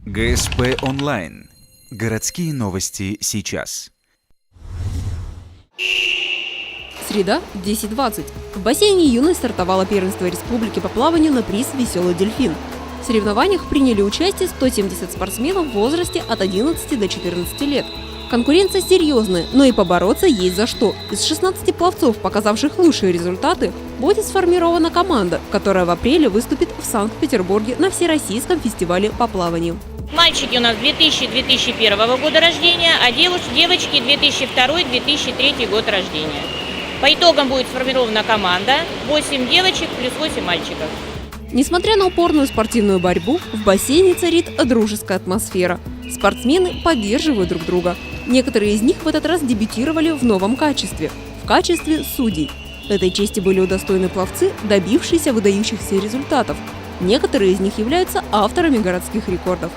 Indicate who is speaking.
Speaker 1: ГСП онлайн. Городские новости сейчас.
Speaker 2: Среда, 10:20. В бассейне «Юность» стартовало первенство республики по плаванию на приз «Веселый дельфин». В соревнованиях приняли участие 170 спортсменов в возрасте от 11 до 14 лет. Конкуренция серьезная, но и побороться есть за что. Из 16 пловцов, показавших лучшие результаты, будет сформирована команда, которая в апреле выступит в Санкт-Петербурге на Всероссийском фестивале по плаванию.
Speaker 3: Мальчики у нас 2000-2001 года рождения, а девочки 2002-2003 год рождения. По итогам будет сформирована команда 8 девочек плюс 8 мальчиков.
Speaker 2: Несмотря на упорную спортивную борьбу, в бассейне царит дружеская атмосфера. Спортсмены поддерживают друг друга. Некоторые из них в этот раз дебютировали в новом качестве – в качестве судей. Этой чести были удостоены пловцы, добившиеся выдающихся результатов. Некоторые из них являются авторами городских рекордов.